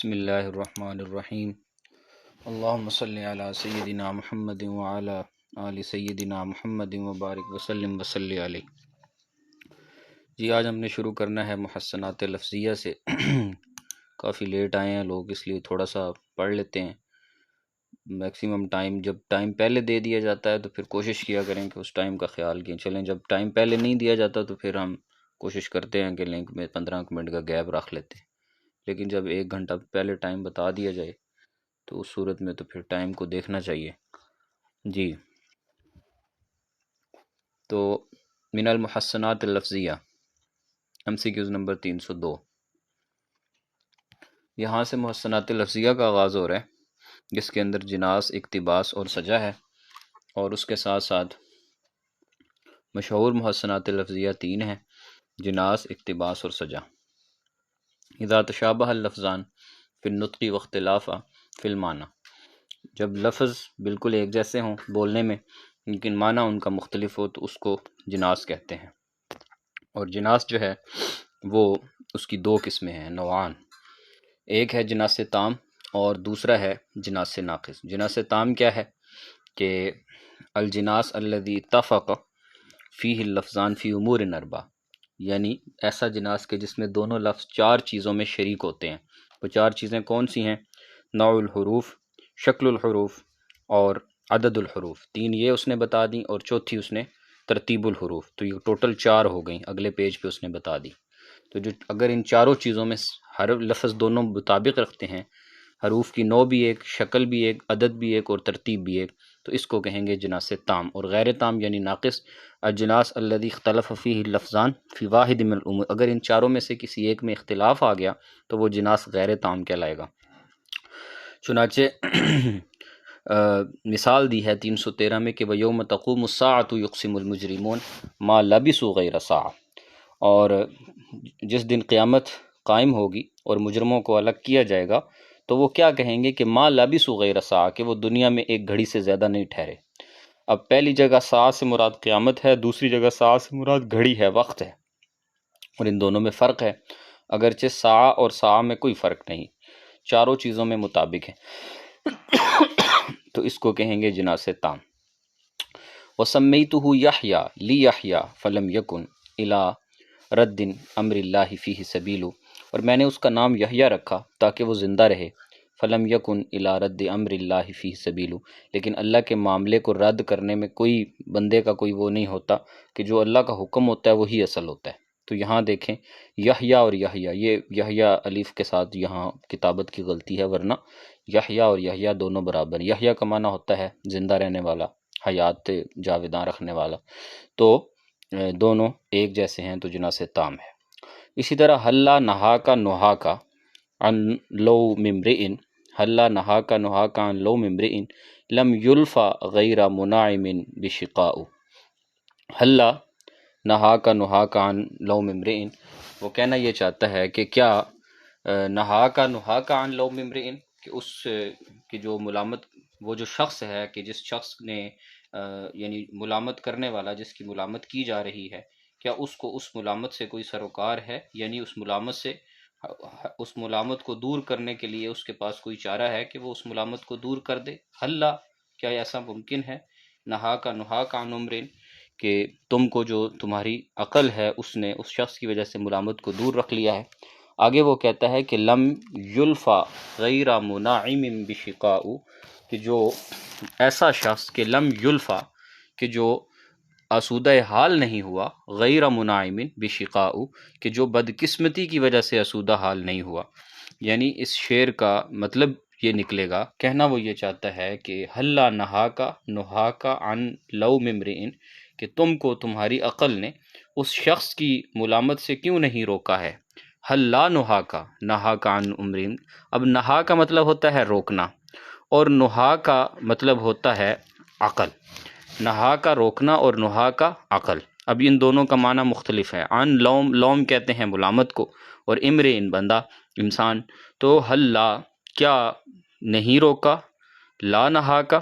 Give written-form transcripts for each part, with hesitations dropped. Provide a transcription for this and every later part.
بسم اللہ الرحمن الرحیم اللہم صلی علی سیدنا محمد وعلی آل سیدنا محمد وبارک وسلم وصلی علیہ۔ جی آج ہم نے شروع کرنا ہے محسنات لفظیہ سے۔ کافی لیٹ آئے ہیں لوگ، اس لیے تھوڑا سا پڑھ لیتے ہیں۔ میکسیمم ٹائم جب ٹائم پہلے دے دیا جاتا ہے تو پھر کوشش کیا کریں کہ اس ٹائم کا خیال کیں۔ چلیں جب ٹائم پہلے نہیں دیا جاتا تو پھر ہم کوشش کرتے ہیں کہ لنک میں 15 منٹ کا گیپ رکھ لیتے ہیں، لیکن جب 1 گھنٹہ پہلے ٹائم بتا دیا جائے تو اس صورت میں تو پھر ٹائم کو دیکھنا چاہیے۔ جی تو من المحسنات اللفظیہ MCQs نمبر 302، یہاں سے محسنات لفظیہ کا آغاز ہو رہا ہے، جس کے اندر جناس، اقتباس اور سجا ہے، اور اس کے ساتھ ساتھ مشہور محسنات لفظیہ 3 ہیں: جناس، اقتباس اور سجا۔ اذا تشابہ اللفظان فی النطق واختلافا فی المعنی، جب لفظ بالکل ایک جیسے ہوں بولنے میں لیکن معنی ان کا مختلف ہو تو اس کو جناس کہتے ہیں۔ اور جناس جو ہے وہ اس کی 2 قسمیں ہیں، نوعان۔ ایک ہے جناس تام اور دوسرا ہے جناس ناقص۔ جناس تام کیا ہے کہ الجناس الذی اتفق فیہ اللفظان فی امور 4، یعنی ایسا جناس کہ جس میں دونوں لفظ 4 چیزوں میں شریک ہوتے ہیں۔ وہ 4 چیزیں کون سی ہیں؟ نوع الحروف، شکل الحروف اور عدد الحروف۔ 3 یہ اس نے بتا دیں اور چوتھی اس نے ترتیب الحروف، تو یہ ٹوٹل 4 ہو گئیں، اگلے پیج پہ اس نے بتا دی۔ تو جو اگر ان چاروں چیزوں میں ہر لفظ دونوں مطابق رکھتے ہیں، حروف کی نوع بھی ایک، شکل بھی ایک، عدد بھی ایک اور ترتیب بھی ایک، تو اس کو کہیں گے جناس تام۔ اور غیر تام یعنی ناقص، الجناس الذی اختلف فیہ اللفظان فی واحد من الامور، اگر ان چاروں میں سے کسی ایک میں اختلاف آ گیا تو وہ جناس غیر تام کہلائے گا۔ چنانچہ مثال دی ہے 313 میں کہ وَيَوْمَ تَقُومُ السَّاعَةُ يُقْسِمُ الْمُجْرِمُونَ مَا لَبِثُوا غَيْرَ سَاعَةٍ، اور جس دن قیامت قائم ہوگی اور مجرموں کو الگ کیا جائے گا تو وہ کیا کہیں گے کہ ما لبثوا غیر ساعہ، کہ وہ دنیا میں 1 گھڑی سے زیادہ نہیں ٹھہرے۔ اب پہلی جگہ ساعہ سے مراد قیامت ہے، دوسری جگہ ساعہ سے مراد گھڑی ہے، وقت ہے، اور ان دونوں میں فرق ہے، اگرچہ ساعہ اور ساعہ میں کوئی فرق نہیں، چاروں چیزوں میں مطابق ہے، تو اس کو کہیں گے جناس تام۔ وَسَمَّيْتُهُ يَحْيَىٰ لِيَحْيَىٰ فَلَمْ يَكُنْ إِلَىٰ رَدِّ أَمْرِ اللَّهِ فِيهِ سَبِيلُ، اور میں نے اس کا نام یحییٰ رکھا تاکہ وہ زندہ رہے۔ فَلَمْ يَكُنْ إِلَىٰ رَدِّ أَمْرِ اللَّهِ فِيهِ سَبِيلُ، لیکن اللہ کے معاملے کو رد کرنے میں کوئی بندے کا کوئی وہ نہیں ہوتا، کہ جو اللہ کا حکم ہوتا ہے وہی اصل ہوتا ہے۔ تو یہاں دیکھیں یحییٰ اور یحییٰ، یہ یحییٰ الف کے ساتھ یہاں کتابت کی غلطی ہے، ورنہ یحییٰ اور یحییٰ دونوں برابر۔ یحییٰ کا معنی ہوتا ہے زندہ رہنے والا، حیات جاوداں رکھنے والا، تو دونوں ایک جیسے ہیں، تو جناس تام ہے۔ اسی طرح حلا نہاکا نہاکا عن لوم امرئ، حلا نہاکا نہاکا عن لوم امرئ لم یلفا غیر مناعم بشقاء۔ حلا نہاکا نہاکا عن لوم امرئ، وہ کہنا یہ چاہتا ہے کہ کیا نہاکا نہاکا عن لوم امرئ، کہ اس کہ جو ملامت، وہ جو شخص ہے کہ جس شخص نے یعنی ملامت کرنے والا جس کی ملامت کی جا رہی ہے، کیا اس کو اس ملامت سے کوئی سروکار ہے، یعنی اس ملامت سے، اس ملامت کو دور کرنے کے لیے اس کے پاس کوئی چارہ ہے کہ وہ اس ملامت کو دور کر دے؟ حلا، کیا ایسا ممکن ہے؟ نہاکا نہاکا عن امرئ، کہ تم کو جو تمہاری عقل ہے اس نے اس شخص کی وجہ سے ملامت کو دور رکھ لیا ہے۔ آگے وہ کہتا ہے کہ لم یلفا غیر مناعم بشقاء، کہ جو ایسا شخص کہ لم یلفا، کہ جو آسودہ حال نہیں ہوا، غیر مناعم بشقاء، کہ جو بدقسمتی کی وجہ سے آسودہ حال نہیں ہوا۔ یعنی اس شعر کا مطلب یہ نکلے گا، کہنا وہ یہ چاہتا ہے کہ حلا نہاکا نہاکا عن لوم امرئ، کہ تم کو تمہاری عقل نے اس شخص کی ملامت سے کیوں نہیں روکا ہے۔ حلا نہاکا نہاکا عن امرئ، اب نہا کا مطلب ہوتا ہے روکنا، اور نہا کا مطلب ہوتا ہے عقل۔ نہا کا روکنا اور نہا کا عقل، اب ان دونوں کا معنی مختلف ہے۔ عن لوم، لوم کہتے ہیں ملامت کو، اور امرئ بندہ، انسان، تو حلا کیا نہیں روکا، لا نہا کا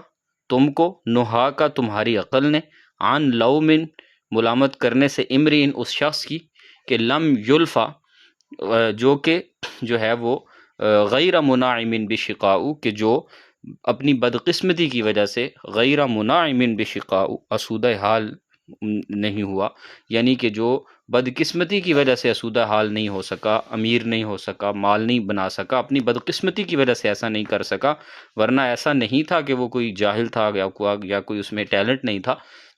تم کو، نہا کا تمہاری عقل نے، عن لوم ملامت کرنے سے، امرئ اس شخص کی، کہ لم یلفا جو کہ جو ہے وہ غیر مناعم بشقاء، کہ جو اپنی بدقسمتی کی وجہ سے غیر مناعم بشقاء اسودہ حال نہیں ہوا، یعنی کہ جو بدقسمتی کی وجہ سے اسودہ حال نہیں ہو سکا، امیر نہیں ہو سکا، مال نہیں بنا سکا، اپنی بدقسمتی کی وجہ سے ایسا نہیں کر سکا، ورنہ ایسا نہیں تھا کہ وہ کوئی جاہل تھا یا کوئی اس میں ٹیلنٹ نہیں تھا۔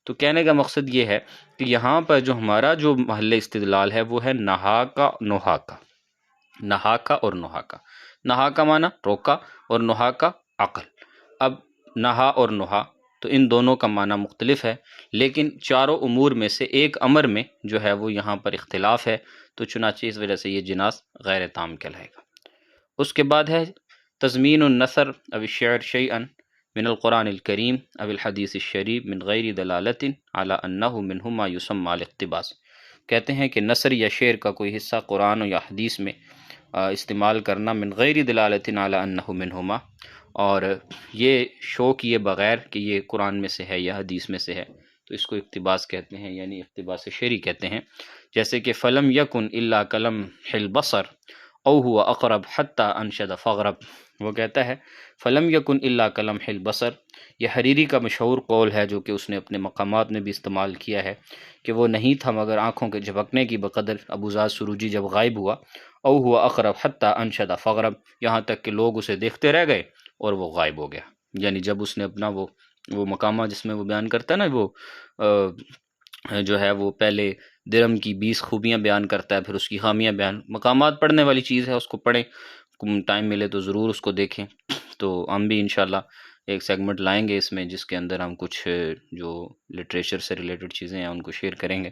تو کہنے کا مقصد یہ ہے کہ یہاں پر جو ہمارا جو محل استدلال ہے وہ ہے نہا کا نوحا کا، نہا کا اور نوحا کا۔ نہا کا معنی روکا اور نوحا کا عقل۔ اب نہا اور نوحا تو ان دونوں کا معنی مختلف ہے، لیکن چاروں امور میں سے ایک امر میں جو ہے وہ یہاں پر اختلاف ہے، تو چنانچہ اس وجہ سے یہ جناس غیر تام کہلائے گا۔ اس کے بعد ہے تضمین النثر او الشعر شیئا من القرآن الکریم او الحدیث الشریف من غیر دلالت علی انہ منہما یسمى الاقتباس۔ کہتے ہیں کہ نثر یا شعر کا کوئی حصہ قرآن یا حدیث میں استعمال کرنا من غیر دلالت علی انہ منہما، اور یہ شو کیے بغیر کہ یہ قرآن میں سے ہے یا حدیث میں سے ہے، تو اس کو اقتباس کہتے ہیں، یعنی اقتباس شعری کہتے ہیں۔ جیسے کہ فلم یکن الا کلم البصر او ہوا اقرب حتی انشد فغرب، وہ کہتا ہے فلم یکن الا کلم البصر، یہ حریری کا مشہور قول ہے جو کہ اس نے اپنے مقامات میں بھی استعمال کیا ہے، کہ وہ نہیں تھا مگر آنکھوں کے جھپکنے کی بقدر ابوذر سروجی جب غائب ہوا، او ہوا اقرب حتی انشد فغرب، یہاں تک کہ لوگ اسے دیکھتے رہ گئے اور وہ غائب ہو گیا۔ یعنی جب اس نے اپنا وہ مقامات جس میں وہ بیان کرتا ہے نا، وہ جو ہے وہ پہلے درم کی 20 خوبیاں بیان کرتا ہے، پھر اس کی خامیاں بیان، مقامات پڑھنے والی چیز ہے، اس کو پڑھیں، ٹائم ملے تو ضرور اس کو دیکھیں۔ تو ہم بھی انشاءاللہ ایک سیگمنٹ لائیں گے اس میں، جس کے اندر ہم کچھ جو لٹریچر سے ریلیٹڈ چیزیں ہیں ان کو شیئر کریں گے۔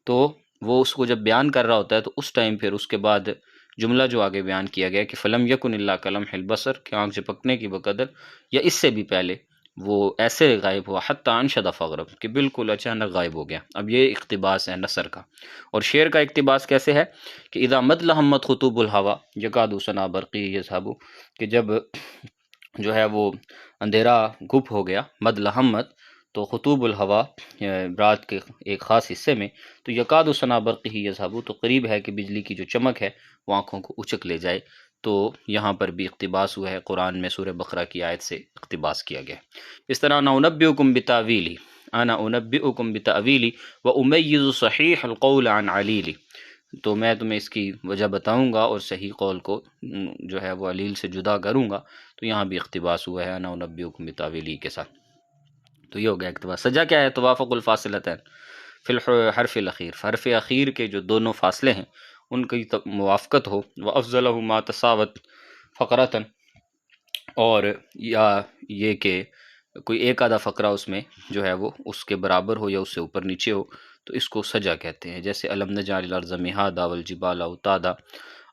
تو وہ اس کو جب بیان کر رہا ہوتا ہے تو اس ٹائم پھر اس کے بعد جملہ جو آگے بیان کیا گیا کہ فلم یکن الا کلم البصر، کہ آنکھ جھپکنے کی بقدر یا اس سے بھی پہلے وہ ایسے غائب ہوا حتی انشد فغرب، کہ بالکل اچانک غائب ہو گیا۔ اب یہ اقتباس ہے نثر کا۔ اور شعر کا اقتباس کیسے ہے کہ اذا مد لحمت خطوب الہوا یکاد سنا برقی یذھب، کہ جب جو ہے وہ اندھیرا گھپ ہو گیا، مد لحمت تو خطوب الہوا رات کے ایک خاص حصے میں، تو یکاد سنا برقی یذھب، تو قریب ہے کہ بجلی کی جو چمک ہے وہ آنکھوں کو اچک لے جائے۔ تو یہاں پر بھی اقتباس ہوا ہے، قرآن میں سورہ بقرہ کی آیت سے اقتباس کیا گیا۔ اس طرح انا انبئکم بتاویلی، انا انبئکم بتاویلی وامیز صحیح القول عن علیلی، تو میں تمہیں اس کی وجہ بتاؤں گا اور صحیح قول کو جو ہے وہ علیل سے جدا کروں گا۔ تو یہاں بھی اقتباس ہوا ہے انا انبئکم بتاویلی کے ساتھ۔ تو یہ ہو گیا اقتباس۔ سجا کیا ہے؟ توافق الفاصلتین فی الحرف الاخیر، حرف اخیر کے جو دونوں فاصلے ہیں ان کی موافقت ہو، وافضلہ ما تساوت فقرتن، اور یا یہ کہ کوئی ایک آدھا فقرہ اس میں جو ہے وہ اس کے برابر ہو یا اس سے اوپر نیچے ہو، تو اس کو سجا کہتے ہیں۔ جیسے الم نجعل الارض مہادا والجبال اوتادا،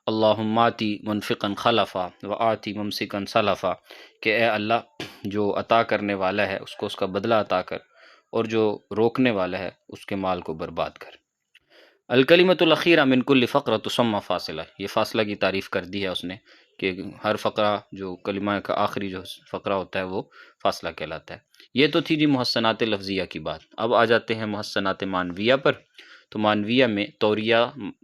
اللہم آتی منفقا خلفا وآتی ممسکا سلفا، کہ اے اللہ جو عطا کرنے والا ہے اس کو اس کا بدلہ عطا کر، اور جو روکنے والا ہے اس کے مال کو برباد کر۔ الکلمۃ الاخیرہ من کل فقرہ تسمى فاصلہ، یہ فاصلہ کی تعریف کر دی ہے اس نے کہ ہر فقرہ جو کلمہ کا آخری جو فقرہ ہوتا ہے وہ فاصلہ کہلاتا ہے۔ یہ تو تھی جی محسنات لفظیہ کی بات۔ اب آ جاتے ہیں محسنات معنویہ پر۔ تو معنویہ میں توریہ،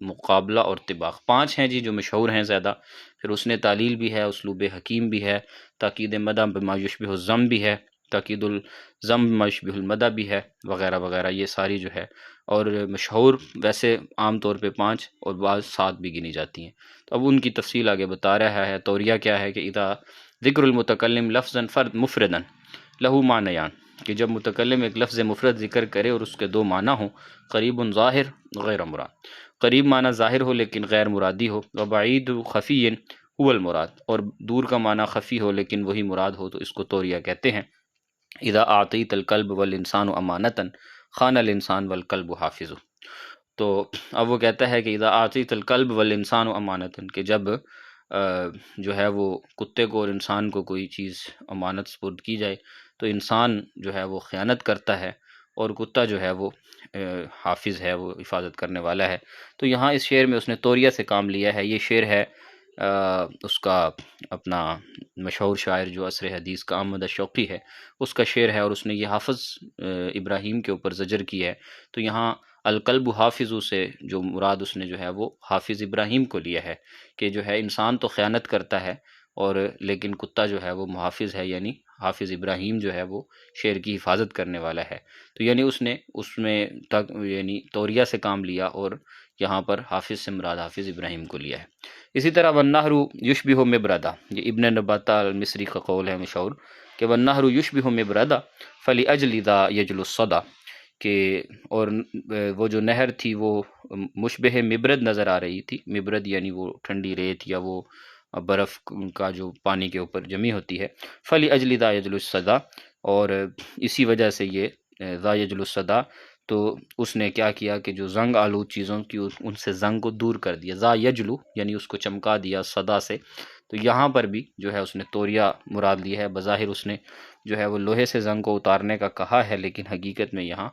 مقابلہ اور طباق، 5 ہیں جی جو مشہور ہیں زیادہ۔ پھر اس نے تعلیل بھی ہے، اسلوب حکیم بھی ہے، تاکید مدح بما یشبہ الذم بھی ہے، تاکید الذم بما یشبہ المدح بھی ہے، وغیرہ وغیرہ، یہ ساری جو ہے۔ اور مشہور ویسے عام طور پہ 5 اور بعض 7 بھی گنی جاتی ہیں۔ تو اب ان کی تفصیل آگے بتا رہا ہے۔ توریہ کیا ہے کہ اذا ذکر المتکلم لفظا فرد مفردا لہو معنیان، کہ جب متکلم ایک لفظ مفرد ذکر کرے اور اس کے 2 معنی ہوں، قریب ظاہر غیر مراد، قریب معنی ظاہر ہو لیکن غیر مرادی ہو، وبعید خفی هو المراد، اور دور کا معنی خفی ہو لیکن وہی مراد ہو، تو اس کو توریہ کہتے ہیں۔ اذا اعطیت الکلب والانسان امانتا خان الانسان والکلب حافظ، تو اب وہ کہتا ہے کہ اذا اعطیت الکلب والانسان امانتا، کہ جب جو ہے وہ کتے کو اور انسان کو کوئی چیز امانت سپرد کی جائے تو انسان جو ہے وہ خیانت کرتا ہے اور کتا جو ہے وہ حافظ ہے، وہ حفاظت کرنے والا ہے۔ تو یہاں اس شعر میں اس نے توریہ سے کام لیا ہے۔ یہ شعر ہے اس کا اپنا مشہور شاعر جو عصر حدیث کا احمد شوقی ہے، اس کا شعر ہے، اور اس نے یہ حافظ ابراہیم کے اوپر زجر کی ہے۔ تو یہاں الکلب حافظ سے جو مراد اس نے جو ہے وہ حافظ ابراہیم کو لیا ہے کہ جو ہے انسان تو خیانت کرتا ہے اور لیکن کتا جو ہے وہ محافظ ہے، یعنی حافظ ابراہیم جو ہے وہ شیر کی حفاظت کرنے والا ہے۔ تو یعنی اس نے اس میں تک یعنی توریہ سے کام لیا اور یہاں پر حافظ سے مراد حافظ ابراہیم کو لیا ہے۔ اسی طرح والنہر یشبہ مبردا، یہ ابن نباتہ المصری کا قول ہے مشہور کہ والنہر یشبہ مبردا فلأجل ذا یجل الصدا، کہ اور وہ جو نہر تھی وہ مشبہ مبرد نظر آ رہی تھی۔ مبرد یعنی وہ ٹھنڈی ریت یا وہ برف کا جو پانی کے اوپر جمی ہوتی ہے۔ فلأجل ذا یجل الصدا، اور اسی وجہ سے یہ ذا یجل الصدا، تو اس نے کیا کیا کہ جو زنگ آلود چیزوں کی ان سے زنگ کو دور کر دیا۔ ذا یجلو یعنی اس کو چمکا دیا صدا سے۔ تو یہاں پر بھی جو ہے اس نے توریہ مراد لی ہے۔ بظاہر اس نے جو ہے وہ لوہے سے زنگ کو اتارنے کا کہا ہے، لیکن حقیقت میں یہاں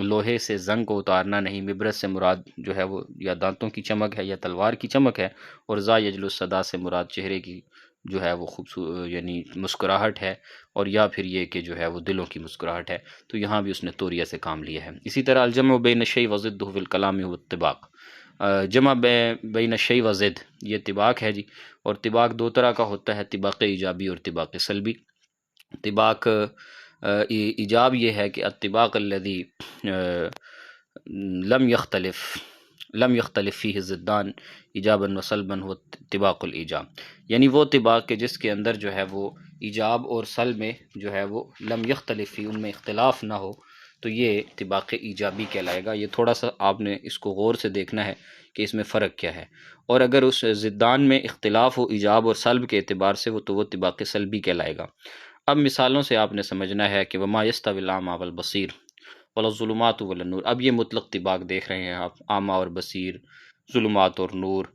لوہے سے زنگ کو اتارنا نہیں، مبرد سے مراد جو ہے وہ یا دانتوں کی چمک ہے یا تلوار کی چمک ہے، اور ذا یجلو الصدا سے مراد چہرے کی جو ہے وہ خوبصورت یعنی مسکراہٹ ہے، اور یا پھر یہ کہ جو ہے وہ دلوں کی مسکراہٹ ہے۔ تو یہاں بھی اس نے توریہ سے کام لیا ہے۔ اسی طرح الجمع بین الشیء وضدہ فی الکلام والطباق، جمع بین الشیء وضد یہ طباق ہے جی، اور طباق دو طرح کا ہوتا ہے، طباق ایجابی اور طباق سلبی۔ طباق ایجاب یہ ہے کہ الطباق الذی لم یختلف فیہ الضدان ایجابا و سلبا هو طباق الایجاب، یعنی وہ طباق کے جس کے اندر جو ہے وہ ایجاب اور سلب میں جو ہے وہ لم یختلف فی، ان میں اختلاف نہ ہو، تو یہ طباق ایجابی کہلائے گا۔ یہ تھوڑا سا آپ نے اس کو غور سے دیکھنا ہے کہ اس میں فرق کیا ہے، اور اگر اس ضدان میں اختلاف ہو ایجاب اور سلب کے اعتبار سے تو وہ طباق سلبی کہلائے گا۔ اب مثالوں سے آپ نے سمجھنا ہے کہ وما یستوی الاعمی والبصیر ولا الظلمات ولا النور، اب یہ مطلق طباق دیکھ رہے ہیں آپ، اعمیٰ اور بصیر، ظلمات اور نور،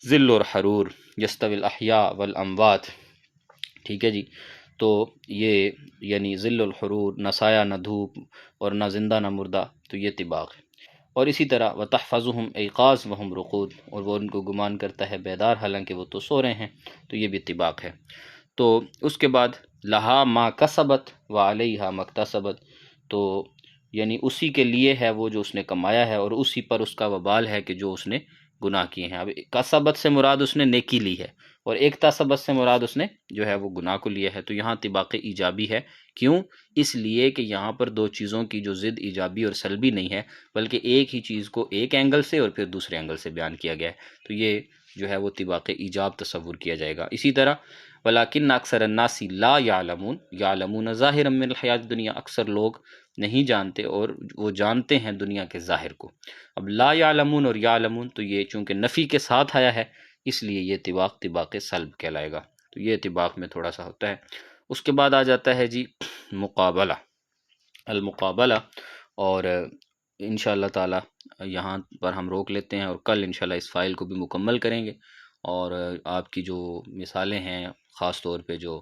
ظل اور حرور، یستوی الاحیاء والاموات، ٹھیک ہے جی۔ تو یہ یعنی ظل الحرور، نہ سایہ نہ دھوپ اور نہ زندہ نہ مردہ، تو یہ طباق ہے۔ اور اسی طرح وتحفظهم ایقاظ وهم رقود، اور وہ ان کو گمان کرتا ہے بیدار حالانکہ وہ تو سو رہے ہیں، تو یہ بھی طباق ہے۔ تو اس کے بعد لہا ما کسبت وعلیہا مکتسبت، تو یعنی اسی کے لیے ہے وہ جو اس نے کمایا ہے، اور اسی پر اس کا وبال ہے کہ جو اس نے گناہ کیے ہیں۔ اب کسبت سے مراد اس نے نیکی لی ہے، اور ایک تسبت سے مراد اس نے جو ہے وہ گناہ کو لیا ہے۔ تو یہاں طباق ایجابی ہے، کیوں؟ اس لیے کہ یہاں پر دو چیزوں کی جو ضد ایجابی اور سلبی نہیں ہے، بلکہ ایک ہی چیز کو ایک اینگل سے اور پھر دوسرے اینگل سے بیان کیا گیا ہے، تو یہ جو ہے وہ طباق ایجاب تصور کیا جائے گا۔ اسی طرح ولیکن اکثر الناس لا یعلمون یعلمون ظاہرا من الحیات الدنیا، اکثر لوگ نہیں جانتے اور وہ جانتے ہیں دنیا کے ظاہر کو۔ اب لا یعلمون اور یعلمون، تو یہ چونکہ نفی کے ساتھ آیا ہے اس لیے یہ طباق سلب کہلائے گا، تو یہ طباق میں تھوڑا سا ہوتا ہے۔ اس کے بعد آ جاتا ہے جی مقابلہ، المقابلہ، اور انشاءاللہ تعالی یہاں پر ہم روک لیتے ہیں، اور کل انشاءاللہ اس فائل کو بھی مکمل کریں گے، اور آپ کی جو مثالیں ہیں خاص طور پہ جو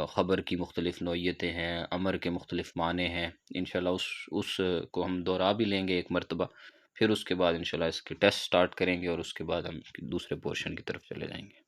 خبر کی مختلف نوعیتیں ہیں، امر کے مختلف معنی ہیں، انشاءاللہ اس کو ہم دہرا بھی لیں گے ایک مرتبہ، پھر اس کے بعد انشاءاللہ اس کے ٹیسٹ سٹارٹ کریں گے، اور اس کے بعد ہم دوسرے پورشن کی طرف چلے جائیں گے۔